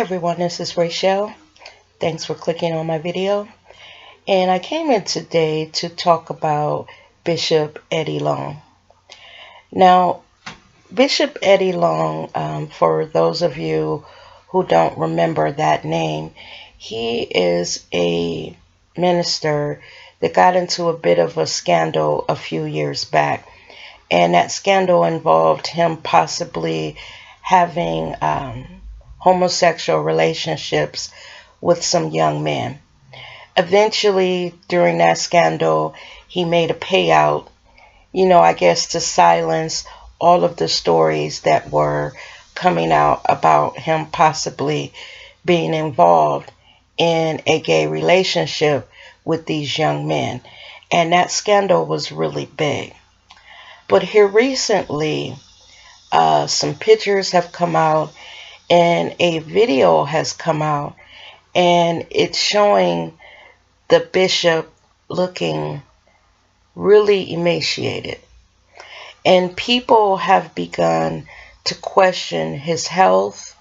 everyone, this is Rachel. Thanks for clicking on my video. And I came in today to talk about Bishop Eddie Long. Now, Bishop Eddie Long, for those of you who don't remember that name, he is a minister that got into a bit of a scandal a few years back. And that scandal involved him possibly having homosexual relationships with some young men. Eventually, during that scandal, he made a payout, I guess to silence all of the stories that were coming out about him possibly being involved in a gay relationship with these young men. And that scandal was really big. But here recently, some pictures have come out and a video has come out, and it's showing the bishop looking really emaciated. And people have begun to question his health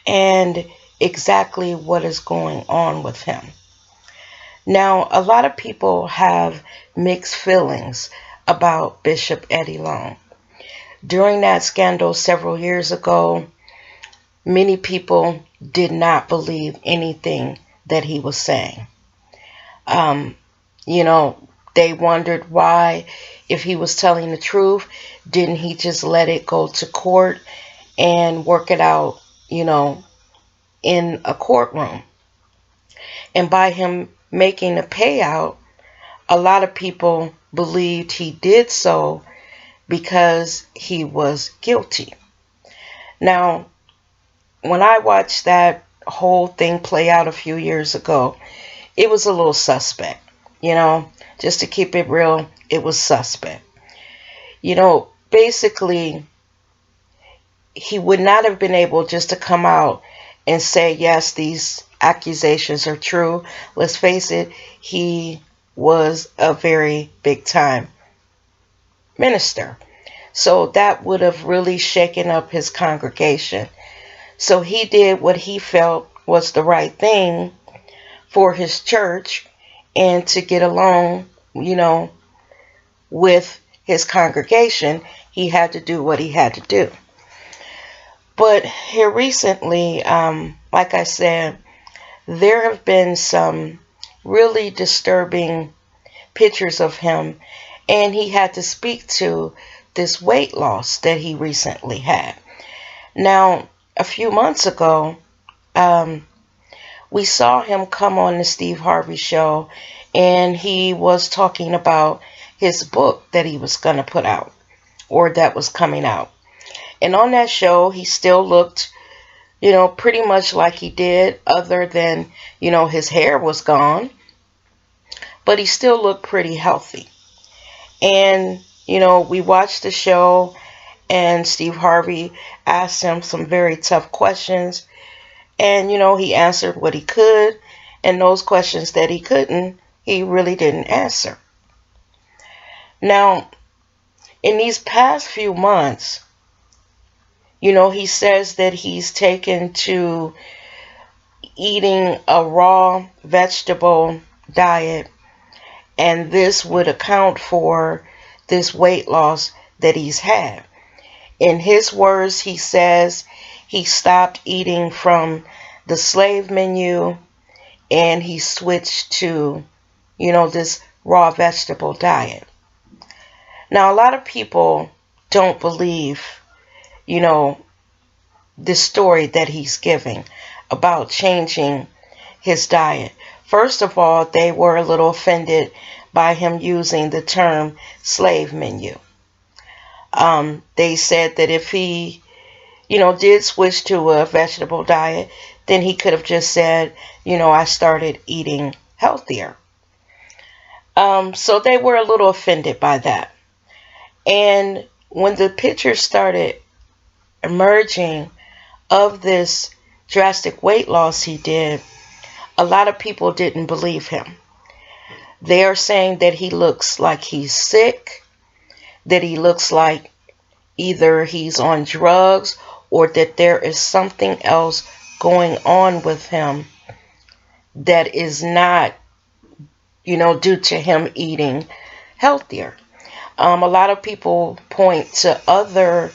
and exactly what is going on with him. Now, a lot of people have mixed feelings about Bishop Eddie Long. During that scandal several years ago, many people did not believe anything that he was saying. They wondered why, if he was telling the truth, didn't he just let it go to court and work it out, in a courtroom? And by him making a payout, a lot of people believed he did so because he was guilty. Now, when I watched that whole thing play out a few years ago, it was a little suspect, just to keep it real, it was suspect. Basically, he would not have been able just to come out and say, yes, these accusations are true. Let's face it, he was a very big time minister. So that would have really shaken up his congregation. So he did what he felt was the right thing for his church and to get along, with his congregation. He had to do what he had to do. But here recently, like I said, there have been some really disturbing pictures of him, and he had to speak to this weight loss that he recently had. Now, a few months ago, we saw him come on the Steve Harvey show, and he was talking about his book that he was going to put out, or that was coming out. And on that show, he still looked, pretty much like he did, other than, his hair was gone, but he still looked pretty healthy. And, we watched the show, and Steve Harvey asked him some very tough questions. And, he answered what he could. And those questions that he couldn't, he really didn't answer. Now, in these past few months, he says that he's taken to eating a raw vegetable diet. And this would account for this weight loss that he's had. In his words, he says he stopped eating from the slave menu and he switched to, this raw vegetable diet. Now, a lot of people don't believe, the story that he's giving about changing his diet. First of all, they were a little offended by him using the term slave menu. They said that if he, did switch to a vegetable diet, then he could have just said, I started eating healthier. So they were a little offended by that. And when the pictures started emerging of this drastic weight loss he did, a lot of people didn't believe him. They are saying that he looks like he's sick, that he looks like either he's on drugs or that there is something else going on with him that is not, due to him eating healthier. A lot of people point to other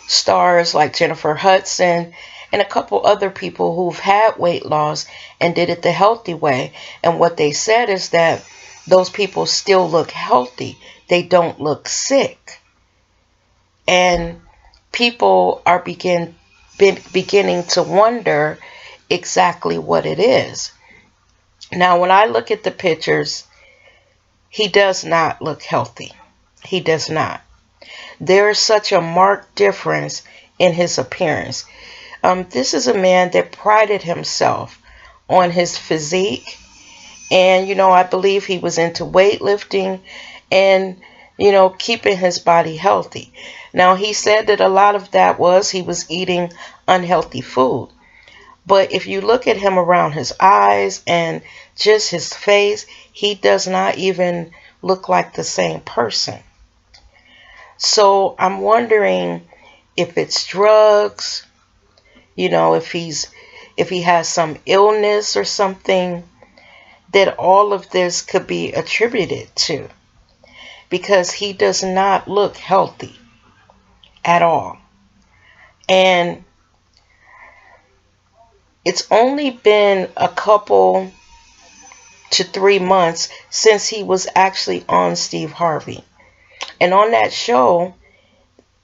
stars like Jennifer Hudson and a couple other people who've had weight loss and did it the healthy way. And what they said is that those people still look healthy. They don't look sick. And people are beginning to wonder exactly what it is. Now, when I look at the pictures, he does not look healthy. He does not. There is such a marked difference in his appearance. This is a man that prided himself on his physique. And, I believe he was into weightlifting and, keeping his body healthy. Now, he said that a lot of that was he was eating unhealthy food. But if you look at him around his eyes and just his face, he does not even look like the same person. So I'm wondering if it's drugs, if he has some illness or something that all of this could be attributed to, because he does not look healthy at all. And it's only been a couple to 3 months since he was actually on Steve Harvey. And on that show,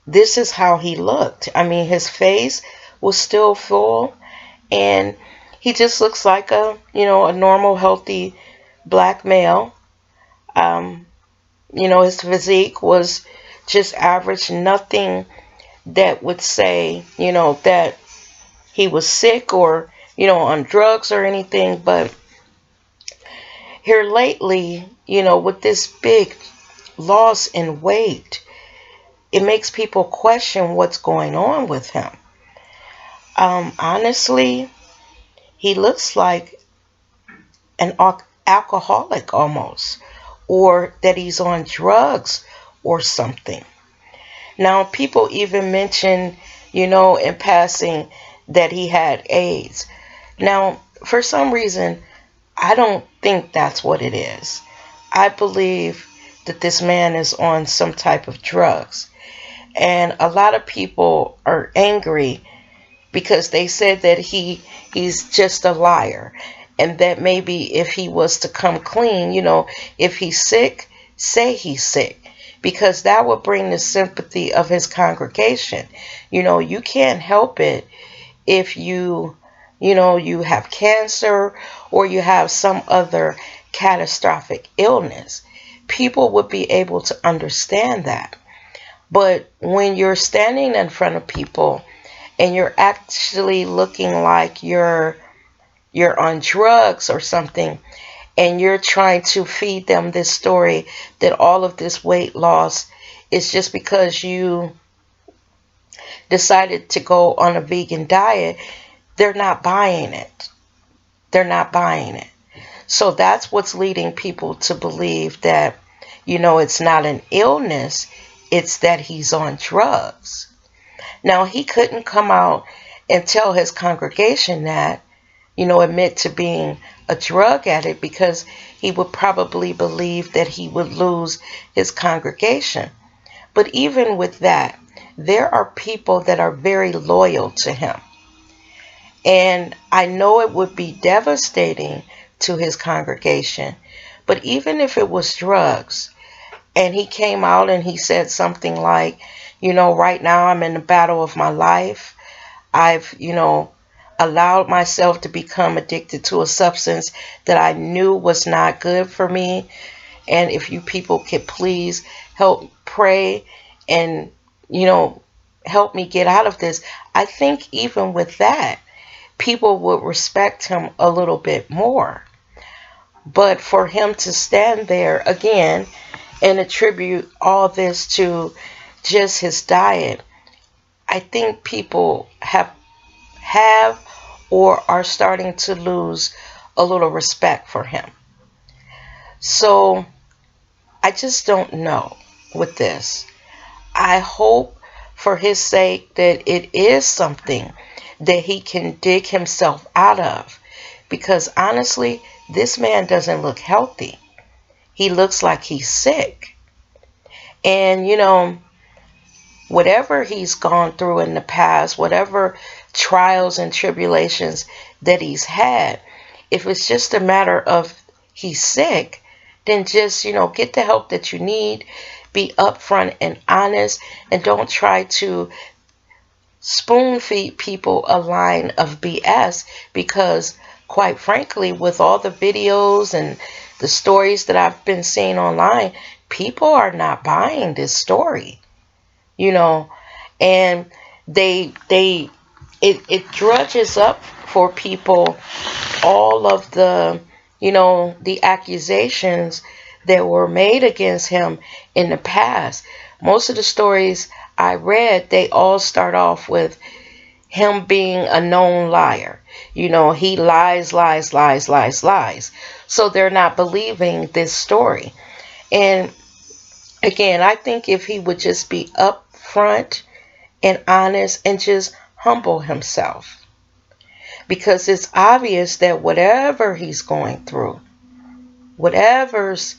this is how he looked. I mean, his face was still full, and he just looks like a normal, healthy black male. His physique was just average, nothing that would say, that he was sick or, on drugs or anything. But here lately, with this big loss in weight, it makes people question what's going on with him. Honestly, he looks like an alcoholic almost, or that he's on drugs or something. Now, people even mention, in passing that he had AIDS. Now, for some reason, I don't think that's what it is. I believe that this man is on some type of drugs. And a lot of people are angry because they said that he's just a liar. And that maybe if he was to come clean, if he's sick, say he's sick. Because that would bring the sympathy of his congregation. You can't help it if you have cancer or you have some other catastrophic illness. People would be able to understand that. But when you're standing in front of people and you're actually looking like you're on drugs or something, and you're trying to feed them this story that all of this weight loss is just because you decided to go on a vegan diet, they're not buying it. They're not buying it. So that's what's leading people to believe that, it's not an illness, it's that he's on drugs. Now, he couldn't come out and tell his congregation that, admit to being a drug addict, because he would probably believe that he would lose his congregation. But even with that, there are people that are very loyal to him. And I know it would be devastating to his congregation, but even if it was drugs, and he came out and he said something like, right now I'm in the battle of my life. I've, allowed myself to become addicted to a substance that I knew was not good for me. And if you people could please help pray and, help me get out of this, I think even with that, people would respect him a little bit more. But for him to stand there again and attribute all this to just his diet, I think people have or are starting to lose a little respect for him. So I just don't know with this. I hope for his sake that it is something that he can dig himself out of. Because honestly, this man doesn't look healthy. He looks like he's sick. And whatever he's gone through in the past, whatever trials and tribulations that he's had, if it's just a matter of he's sick, then just, get the help that you need. Be upfront and honest, and don't try to spoon feed people a line of BS, because quite frankly, with all the videos and the stories that I've been seeing online, people are not buying this story, and it drudges up for people all of the accusations that were made against him in the past. Most of the stories I read, they all start off with him being a known liar. He lies, lies, lies, lies, lies. So they're not believing this story. And again, I think if he would just be upfront and honest and just humble himself, because it's obvious that whatever he's going through, whatever's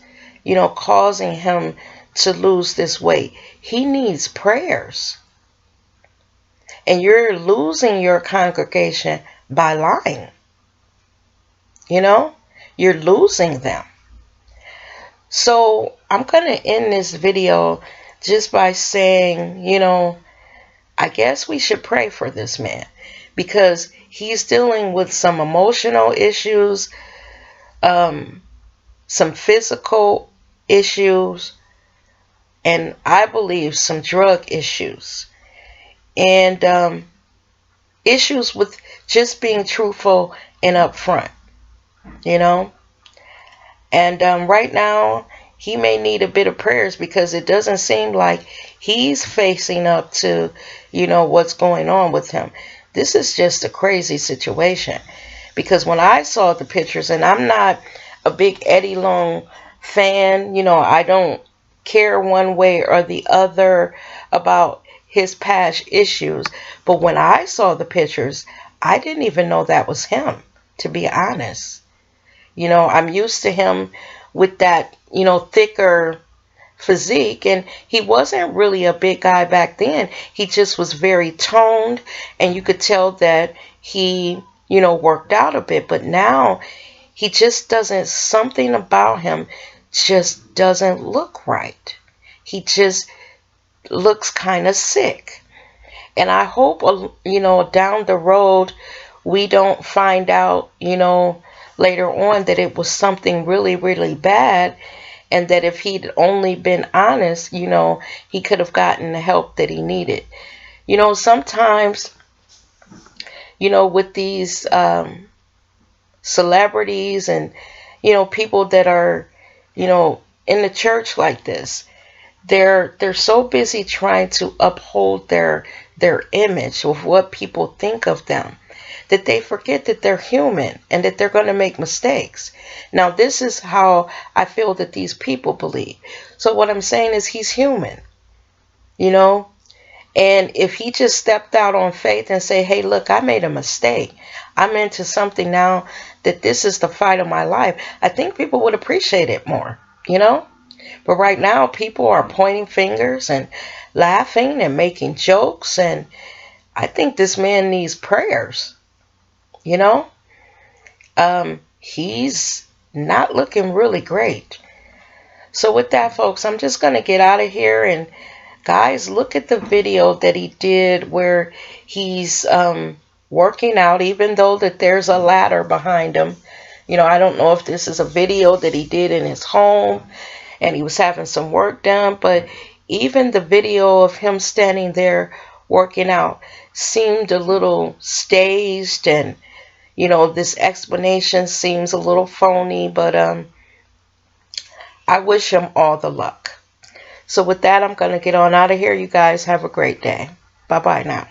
causing him to lose this weight, he needs prayers. And you're losing your congregation by lying. You're losing them. So I'm going to end this video just by saying, I guess we should pray for this man, because he's dealing with some emotional issues, some physical issues, and I believe some drug issues, and issues with just being truthful and upfront, and right now he may need a bit of prayers, because it doesn't seem like he's facing up to what's going on with him. This is just a crazy situation, because when I saw the pictures, and I'm not a big Eddie Long fan, I don't care one way or the other about his past issues, but when I saw the pictures, I didn't even know that was him, to be honest. I'm used to him with that thicker physique, and he wasn't really a big guy back then. He just was very toned, and you could tell that he worked out a bit. But now he just doesn't, something about him just doesn't look right. He just looks kind of sick. And I hope down the road we don't find out later on that it was something really, really bad, and that if he'd only been honest, he could have gotten the help that he needed. Sometimes, with these celebrities and, people that are, in the church like this, they're so busy trying to uphold their image of what people think of them, that they forget that they're human and that they're going to make mistakes. Now, this is how I feel that these people believe. So what I'm saying is he's human, and if he just stepped out on faith and say, hey, look, I made a mistake, I'm into something now, that this is the fight of my life, I think people would appreciate it more, But right now, people are pointing fingers and laughing and making jokes, and I think this man needs prayers. He's not looking really great. So with that, folks, I'm just going to get out of here. And guys, look at the video that he did where he's working out, even though that there's a ladder behind him. I don't know if this is a video that he did in his home and he was having some work done, but even the video of him standing there working out seemed a little staged, and this explanation seems a little phony, but I wish him all the luck. So with that, I'm going to get on out of here. You guys have a great day. Bye-bye now.